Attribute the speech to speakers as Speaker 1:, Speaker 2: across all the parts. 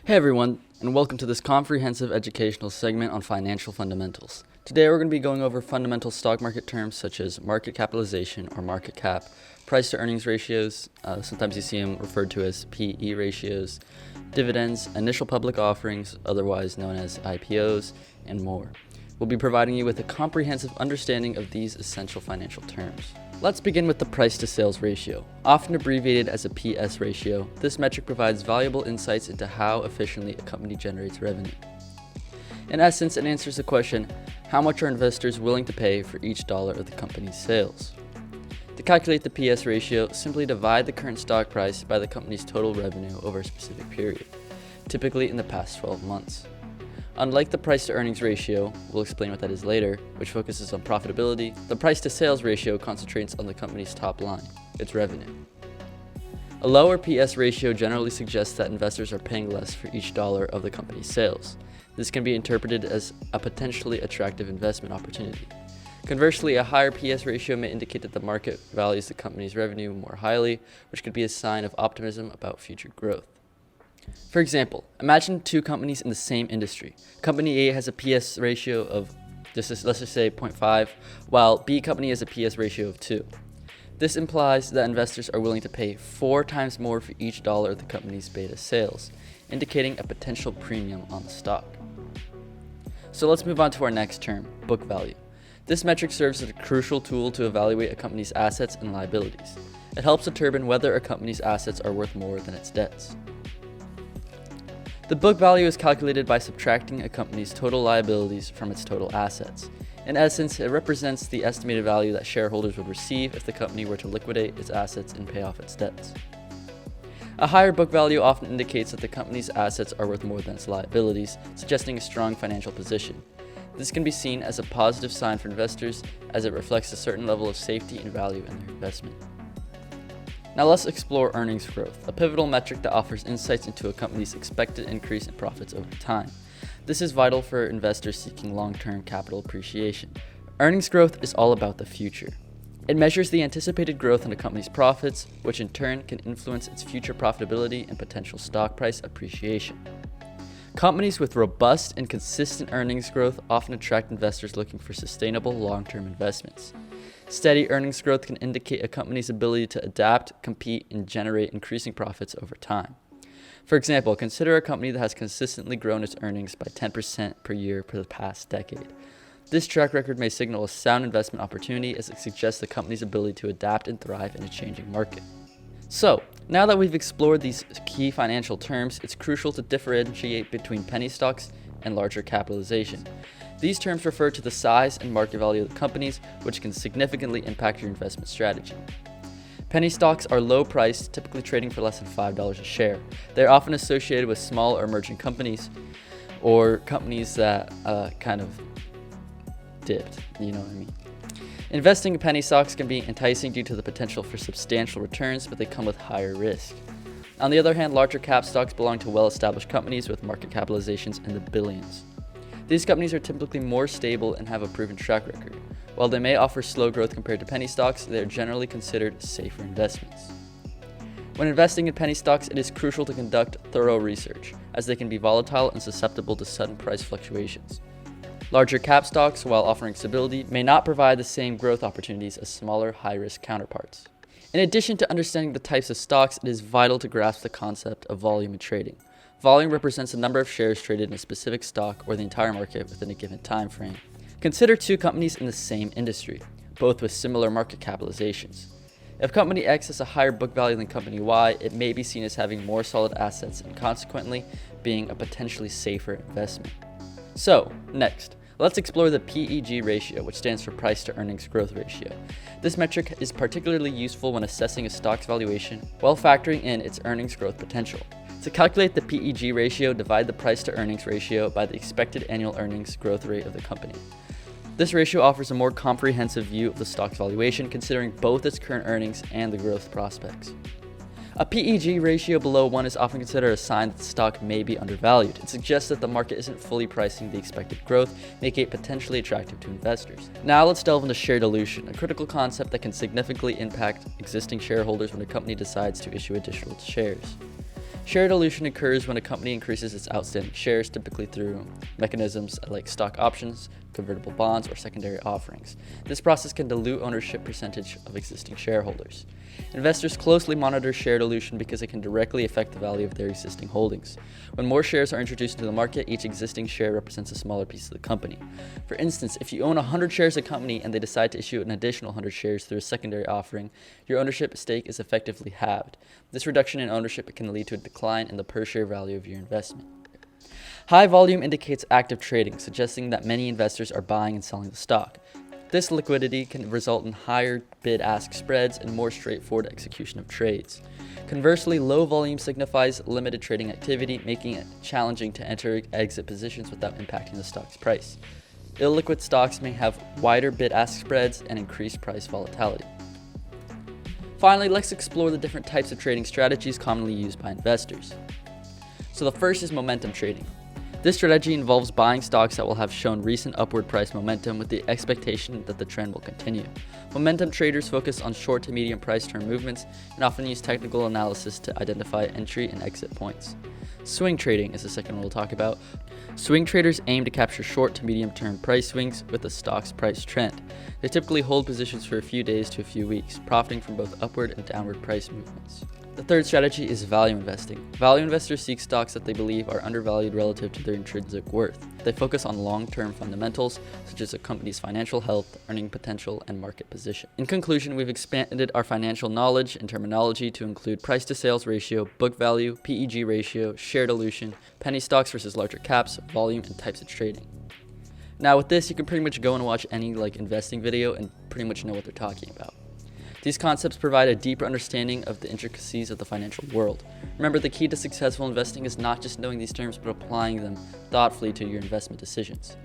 Speaker 1: Hey everyone, and welcome to this comprehensive educational segment on financial fundamentals. Today we're going to be going over fundamental stock market terms such as market capitalization or market cap, price to earnings ratios, sometimes you see them referred to as PE ratios, dividends, initial public offerings, otherwise known as IPOs, and more. We'll be providing you with a comprehensive understanding of these essential financial terms. Let's begin with the price to sales ratio. Often abbreviated as a PS ratio, this metric provides valuable insights into how efficiently a company generates revenue. In essence, it answers the question, how much are investors willing to pay for each dollar of the company's sales? To calculate the PS ratio, simply divide the current stock price by the company's total revenue over a specific period, typically in the past 12 months. Unlike the price to earnings ratio, we'll explain what that is later, which focuses on profitability, the price to sales ratio concentrates on the company's top line, its revenue. A lower PS ratio generally suggests that investors are paying less for each dollar of the company's sales. This can be interpreted as a potentially attractive investment opportunity. Conversely, a higher PS ratio may indicate that the market values the company's revenue more highly, which could be a sign of optimism about future growth. For example, imagine two companies in the same industry. Company A has a PS ratio of, let's just say 0.5, while B company has a PS ratio of 2. This implies that investors are willing to pay 4 times more for each dollar of the company's beta sales, indicating a potential premium on the stock. So let's move on to our next term, book value. This metric serves as a crucial tool to evaluate a company's assets and liabilities. It helps determine whether a company's assets are worth more than its debts. The book value is calculated by subtracting a company's total liabilities from its total assets. In essence, it represents the estimated value that shareholders would receive if the company were to liquidate its assets and pay off its debts. A higher book value often indicates that the company's assets are worth more than its liabilities, suggesting a strong financial position. This can be seen as a positive sign for investors as it reflects a certain level of safety and value in their investment. Now let's explore earnings growth, a pivotal metric that offers insights into a company's expected increase in profits over time. This is vital for investors seeking long-term capital appreciation. Earnings growth is all about the future. It measures the anticipated growth in a company's profits, which in turn can influence its future profitability and potential stock price appreciation. Companies with robust and consistent earnings growth often attract investors looking for sustainable long-term investments. Steady earnings growth can indicate a company's ability to adapt, compete, and generate increasing profits over time. For example, consider a company that has consistently grown its earnings by 10% per year for the past decade. This track record may signal a sound investment opportunity as it suggests the company's ability to adapt and thrive in a changing market. So, now that we've explored these key financial terms, it's crucial to differentiate between penny stocks and larger capitalization. These terms refer to the size and market value of the companies, which can significantly impact your investment strategy. Penny stocks are low priced, typically trading for less than $5 a share. They're often associated with small or emerging companies or companies that kind of dipped, you know what I mean. Investing in penny stocks can be enticing due to the potential for substantial returns, but they come with higher risk. On the other hand, larger cap stocks belong to well-established companies with market capitalizations in the billions. These companies are typically more stable and have a proven track record. While they may offer slow growth compared to penny stocks, they are generally considered safer investments. When investing in penny stocks, it is crucial to conduct thorough research, as they can be volatile and susceptible to sudden price fluctuations. Larger cap stocks, while offering stability, may not provide the same growth opportunities as smaller, high-risk counterparts. In addition to understanding the types of stocks, it is vital to grasp the concept of volume in trading. Volume represents the number of shares traded in a specific stock or the entire market within a given time frame. Consider two companies in the same industry, both with similar market capitalizations. If company X has a higher book value than company Y, it may be seen as having more solid assets and consequently being a potentially safer investment. So, next, let's explore the PEG ratio, which stands for price to earnings growth ratio. This metric is particularly useful when assessing a stock's valuation while factoring in its earnings growth potential. To calculate the PEG ratio, divide the price to earnings ratio by the expected annual earnings growth rate of the company. This ratio offers a more comprehensive view of the stock's valuation, considering both its current earnings and the growth prospects. A PEG ratio below 1 is often considered a sign that the stock may be undervalued. It suggests that the market isn't fully pricing the expected growth, making it potentially attractive to investors. Now let's delve into share dilution, a critical concept that can significantly impact existing shareholders when a company decides to issue additional shares. Share dilution occurs when a company increases its outstanding shares, typically through mechanisms like stock options, convertible bonds, or secondary offerings. This process can dilute ownership percentage of existing shareholders. Investors closely monitor share dilution because it can directly affect the value of their existing holdings. When more shares are introduced into the market, each existing share represents a smaller piece of the company. For instance, if you own 100 shares of a company and they decide to issue an additional 100 shares through a secondary offering, your ownership stake is effectively halved. This reduction in ownership can lead to a decline in the per share value of your investment. High volume indicates active trading, suggesting that many investors are buying and selling the stock. This liquidity can result in higher bid-ask spreads and more straightforward execution of trades. Conversely, low volume signifies limited trading activity, making it challenging to enter or exit positions without impacting the stock's price. Illiquid stocks may have wider bid-ask spreads and increased price volatility. Finally, let's explore the different types of trading strategies commonly used by investors. So the first is momentum trading. This strategy involves buying stocks that will have shown recent upward price momentum with the expectation that the trend will continue. Momentum traders focus on short to medium price term movements and often use technical analysis to identify entry and exit points. Swing trading is the second one we'll talk about. Swing traders aim to capture short to medium term price swings with the stock's price trend. They typically hold positions for a few days to a few weeks, profiting from both upward and downward price movements. The third strategy is value investing. Value investors seek stocks that they believe are undervalued relative to their intrinsic worth. They focus on long-term fundamentals, such as a company's financial health, earning potential, and market position. In conclusion, we've expanded our financial knowledge and terminology to include price-to-sales ratio, book value, PEG ratio, share dilution, penny stocks versus larger caps, volume, and types of trading. Now with this, you can pretty much go and watch any investing video and pretty much know what they're talking about. These concepts provide a deeper understanding of the intricacies of the financial world. Remember, the key to successful investing is not just knowing these terms, but applying them thoughtfully to your investment decisions.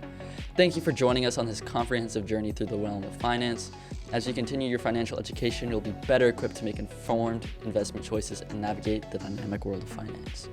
Speaker 1: Thank you for joining us on this comprehensive journey through the realm of finance. As you continue your financial education, you'll be better equipped to make informed investment choices and navigate the dynamic world of finance.